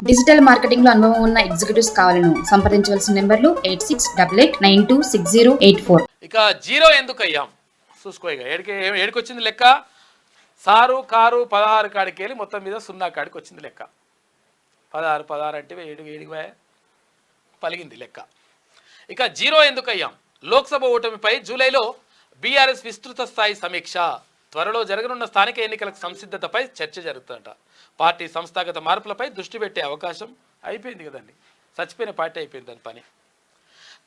Digital marketing లో అనుభవం ఉన్న ఎగ్జిక్యూటివ్స్ కావాలను సంప్రదించవలసిన నెంబర్లు 8688926084. ఇక జీరో ఎందుకు అయ్యాం చూసుకో. ఇక ఏడికి వచ్చింది లెక్క. సారు కారు 16 కాడికి వెళ్ళి మొత్తం మీద 0 కాడికి వచ్చింది లెక్క. 16 అంటే 7 పలిగింది లెక్క. ఇక జీరో ఎందుకు అయ్యాం. లోక్సభ ఓటమిపై జూలైలో బీఆర్ఎస్ విస్తృత స్థాయి సమీక్ష. త్వరలో జరగనున్న స్థానిక ఎన్నికలకు సంసిద్ధతపై చర్చ జరుగుతుందట. పార్టీ సంస్థాగత మార్పులపై దృష్టి పెట్టే అవకాశం అయిపోయింది కదండి. చచ్చిపోయిన పార్టీ అయిపోయింది దాని పని.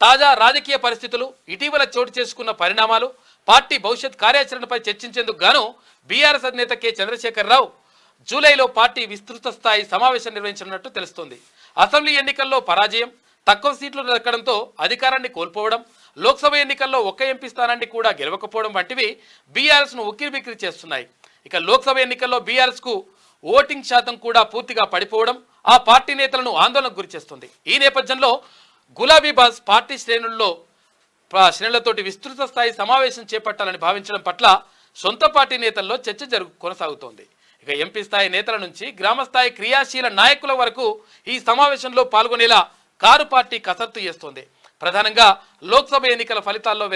తాజా రాజకీయ పరిస్థితులు, ఇటీవల చోటు చేసుకున్న పరిణామాలు, పార్టీ భవిష్యత్ కార్యాచరణపై చర్చించేందుకు గాను బీఆర్ఎస్ అధినేత కె చంద్రశేఖరరావు జూలైలో పార్టీ విస్తృత స్థాయి సమావేశం నిర్వహించనున్నట్టు తెలుస్తోంది. అసెంబ్లీ ఎన్నికల్లో పరాజయం, తక్కువ సీట్లు దక్కడంతో అధికారాన్ని కోల్పోవడం, లోక్సభ ఎన్నికల్లో ఒక్క ఎంపీ స్థానాన్ని కూడా గెలవకపోవడం వంటివి బీఆర్ఎస్ను ఉక్కిరిబిక్కిరి చేస్తున్నాయి. ఇక లోక్సభ ఎన్నికల్లో బీఆర్ఎస్కు ఓటింగ్ శాతం కూడా పూర్తిగా పడిపోవడం ఆ పార్టీ నేతలను ఆందోళనకు గురిచేస్తుంది. ఈ నేపథ్యంలో గులాబీ బాస్ పార్టీ శ్రేణులతోటి విస్తృత స్థాయి సమావేశం చేపట్టాలని భావించడం పట్ల సొంత పార్టీ నేతల్లో చర్చ కొనసాగుతోంది. ఇక ఎంపీ స్థాయి నేతల నుంచి గ్రామస్థాయి క్రియాశీల నాయకుల వరకు ఈ సమావేశంలో పాల్గొనేలా కారు పార్టీ కసరత్తు చేస్తోంది. ప్రధానంగా లోక్సభ ఎన్నికల ఫలితాల్లో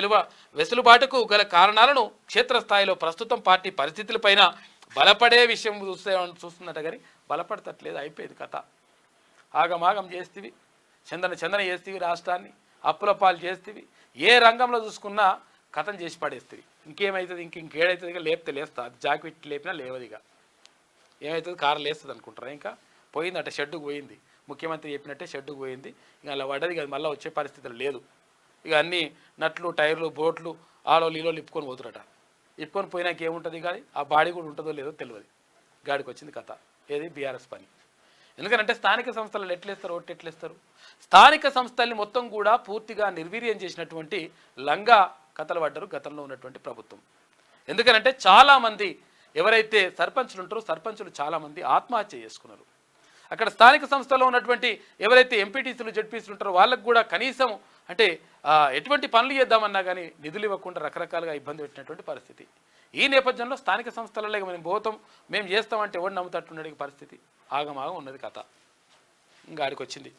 వెసులుబాటుకు గల కారణాలను, క్షేత్రస్థాయిలో ప్రస్తుతం పార్టీ పరిస్థితులపైన బలపడే విషయం చూస్తున్నట్టు కానీ బలపడతట్లేదు. అయిపోయింది కథ. ఆగమాగం చేస్తేవి, చందన చేస్తేవి, రాష్ట్రాన్ని అప్పుల పాలు చేస్తేవి, ఏ రంగంలో చూసుకున్నా కథం చేసి పడేస్తేవి. ఇంకేమవుతుంది, ఇంకేడవుతుంది, ఇక లేపితే లేస్తా, అది జాకెట్ లేపినా లేవదిగా. ఏమవుతుంది, కారు లేస్తుంది అనుకుంటారా. ఇంకా పోయింది అట, షెడ్డుకు పోయింది. ముఖ్యమంత్రి చెప్పినట్టే షెడ్డుకు పోయింది. ఇంకా అలా పడ్డది కదా, మళ్ళీ వచ్చే పరిస్థితులు లేదు. ఇక అన్నీ నట్లు, టైర్లు, బోట్లు ఆలోలు ఈలోలు ఇప్పుకొని పోతురట. ఇప్పుకొని పోయినాక ఏముంటుంది కానీ ఆ బాడీ కూడా ఉంటుందో లేదో తెలియదు. గాడికి వచ్చింది కథ. ఏది బీఆర్ఎస్ పని. ఎందుకంటే స్థానిక సంస్థలు ఎట్లేస్తారు. స్థానిక సంస్థల్ని మొత్తం కూడా పూర్తిగా నిర్వీర్యం చేసినటువంటి లంగా కథలు పడ్డారు గతంలో ఉన్నటువంటి ప్రభుత్వం. ఎందుకనంటే చాలామంది ఎవరైతే సర్పంచులు ఉంటారో సర్పంచులు చాలామంది ఆత్మహత్య చేసుకున్నారు. అక్కడ స్థానిక సంస్థలో ఉన్నటువంటి ఎవరైతే ఎంపీటీసీలు, జెడ్పీసీలు ఉంటారో వాళ్ళకు కూడా కనీసం అంటే ఎటువంటి పనులు చేద్దామన్నా కానీ నిధులు ఇవ్వకుండా రకరకాలుగా ఇబ్బంది పెట్టినటువంటి పరిస్థితి. ఈ నేపథ్యంలో స్థానిక సంస్థలలో మేము పోతాం, మేము చేస్తామంటే ఎవరు నమ్ముతట్టున్నది పరిస్థితి. ఆగమాగం ఉన్నది కథ. ఇంకా ఆడికి వచ్చింది.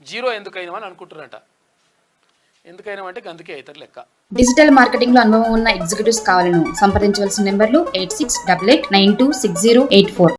జీరో ఎందుకైనామని అనుకుంటున్నారట. ఎందుకైనామంటే అందుకే అవుతారు లెక్క. డిజిటల్ మార్కెటింగ్ లో అనుభవం ఉన్న ఎగ్జిక్యూటివ్స్ కావాలను సంప్రదించవలసిన నెంబర్లు 8688926084.